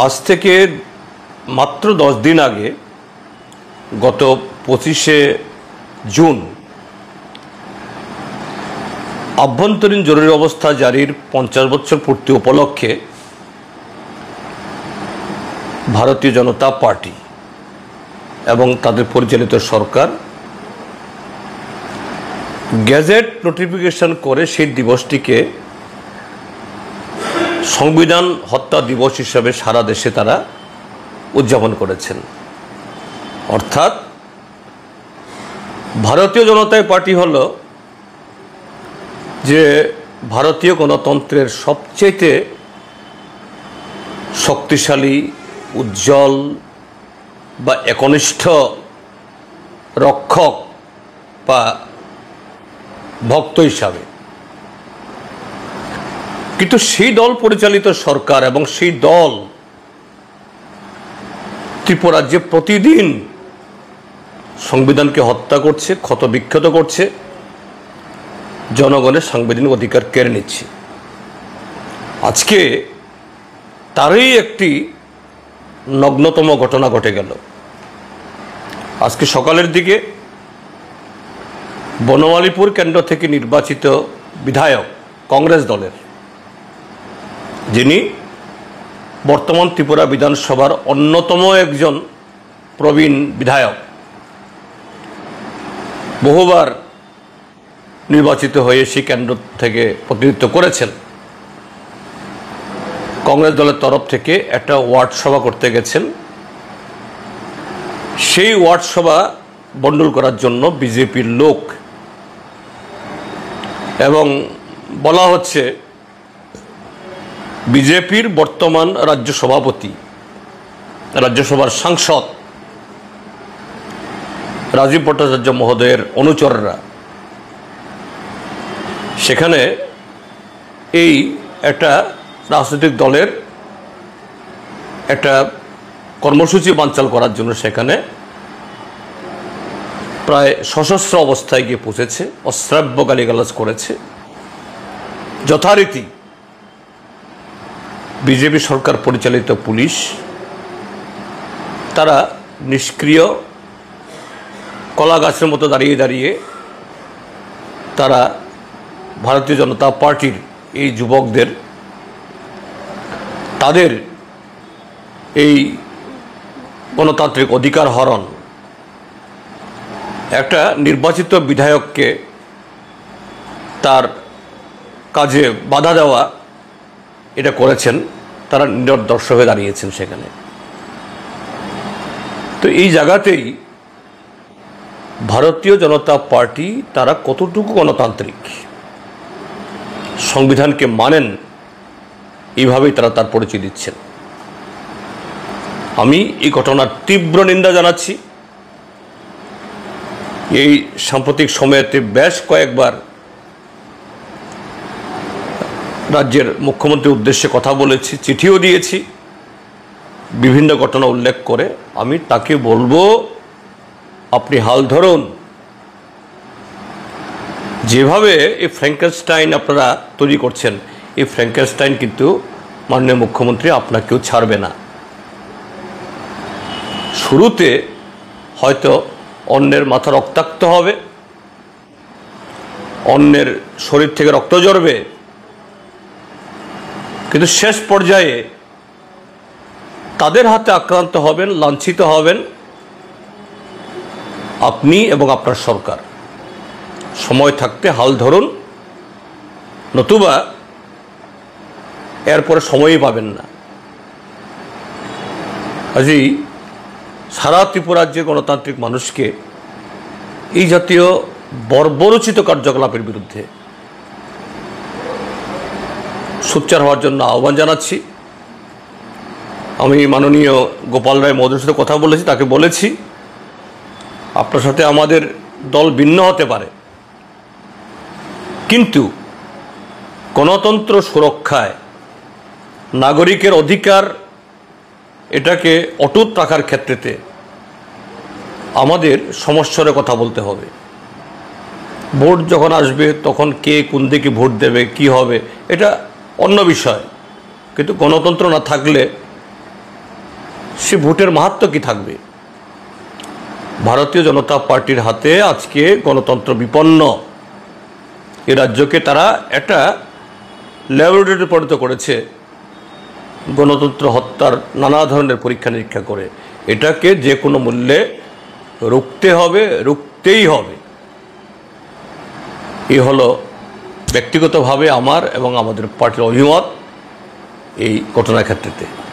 আজ থেকে মাত্র 10 দিন আগে গত 25শে জুন আভ্যন্তরীণ জরুরি অবস্থা জারির 50 বছর পূর্তি উপলক্ষে ভারতীয় জনতা পার্টি এবং তাদের পরিচালিত সরকার গেজেট নোটিফিকেশন করে সেই দিবসটিকে সংবিধান হত্যা দিবস হিসাবে সারা দেশে তারা উদযাপন করেছেন। অর্থাৎ ভারতীয় জনতা পার্টি হল যে ভারতীয় গণতন্ত্রের সবচেয়ে শক্তিশালী, উজ্জ্বল বা একনিষ্ঠ রক্ষক বা ভক্ত হিসাবে, কিন্তু সেই দল পরিচালিত সরকার এবং সেই দল ত্রিপুরাজ্যে প্রতিদিন সংবিধানকে হত্যা করছে, ক্ষতবিক্ষত করছে, জনগণের সাংবিধানিক অধিকার কেড়ে নিচ্ছে। আজকে তারই একটি নগ্নতম ঘটনা ঘটে গেল। আজকে সকালের দিকে বনমালীপুর কেন্দ্র থেকে নির্বাচিত বিধায়ক কংগ্রেস দলের, যিনি বর্তমান ত্রিপুরা বিধানসভার অন্যতম একজন প্রবীণ বিধায়ক, বহুবার নির্বাচিত হয়ে সেই কেন্দ্র থেকে প্রতিনিধিত্ব করেছেন, কংগ্রেস দলের তরফ থেকে একটা ওয়ার্ড সভা করতে গেছেন। সেই ওয়ার্ড সভা বন্ডল করার জন্য বিজেপির লোক, এবং বলা হচ্ছে বিজেপির বর্তমান রাজ্য সভাপতি, রাজ্যসভার সাংসদ রাজীব ভট্টাচার্য মহোদয়ের অনুচররা সেখানে এই একটা রাজনৈতিক দলের একটা কর্মসূচি বানচাল করার জন্য সেখানে প্রায় সশস্ত্র অবস্থায় গিয়ে পৌঁছেছে, অশ্রাব্য গালিগালাজ করেছে। যথারীতি বিজেপি সরকার পরিচালিত পুলিশ তারা নিষ্ক্রিয় কলা গাছের মতো দাঁড়িয়ে দাঁড়িয়ে তারা ভারতীয় জনতা পার্টির এই যুবকদের তাদের এই গণতান্ত্রিক অধিকার হরণ, একটা নির্বাচিত বিধায়ককে তার কাজে বাধা দেওয়া, এটা করেছেন। তারা নিরদর্শ হয়ে দাঁড়িয়েছেন সেখানে। তো এই জায়গাতেই ভারতীয় জনতা পার্টি তারা কতটুকু গণতান্ত্রিক, সংবিধানকে মানেন, এইভাবেই তারা তার পরিচয় দিচ্ছেন। আমি এই ঘটনার তীব্র নিন্দা জানাচ্ছি। এই সাম্প্রতিক সময়েতে বেশ কয়েকবার রাজ্যের মুখ্যমন্ত্রীর উদ্দেশ্যে কথা বলেছি, চিঠিও দিয়েছি বিভিন্ন ঘটনা উল্লেখ করে। আমি তাকে বলবো, আপনি হাল ধরুন। যেভাবে এই ফ্র্যাঙ্কেনস্টাইন আপনারা তৈরি করছেন, এই ফ্র্যাঙ্কেনস্টাইন কিন্তু মাননীয় মুখ্যমন্ত্রী আপনাকেও ছাড়বে না। শুরুতে হয়তো অন্যের মাথা রক্তাক্ত হবে, অন্যের শরীর থেকে রক্ত ঝরবে, কিন্তু শেষ পর্যায়ে তাদের হাতে আক্রান্ত হবেন, লাঞ্ছিত হবেন আপনি এবং আপনার সরকার। সময় থাকতে হাল ধরুন, নতুবা এরপরে সময়ই পাবেন না। আজই সারা ত্রিপুরাজ্যের গণতান্ত্রিক মানুষকে এই জাতীয় বর্বরোচিত কার্যকলাপের বিরুদ্ধে সোচ্চার হওয়ার জন্য আহ্বান জানাচ্ছি। আমি মাননীয় গোপাল রায় মহোদয়ের সাথে কথা বলেছি, তাকে বলেছি আপনার সাথে আমাদের দল ভিন্ন হতে পারে, কিন্তু গণতন্ত্র সুরক্ষায়, নাগরিকের অধিকার এটাকে অটুট রাখার ক্ষেত্রেতে আমাদের সমস্যার কথা বলতে হবে। ভোট যখন আসবে তখন কে কোন দিকে ভোট দেবে, কি হবে, এটা অন্য বিষয়, কিন্তু গণতন্ত্র না থাকলে সে ভোটের মাহাত্ম্য কি থাকবে? ভারতীয় জনতা পার্টির হাতে আজকে গণতন্ত্র বিপন্ন। এ রাজ্যকে তারা একটা ল্যাবরেটরিতে পরিণত করেছে, গণতন্ত্র হত্যার নানা ধরনের পরীক্ষা নিরীক্ষা করে। এটাকে যে কোনো মূল্যে রুখতে হবে, রুখতেই হবে। এ হলো ব্যক্তিগতভাবে আমার এবং আমাদের পার্টির অভিমত এই ঘটনার ক্ষেত্রে।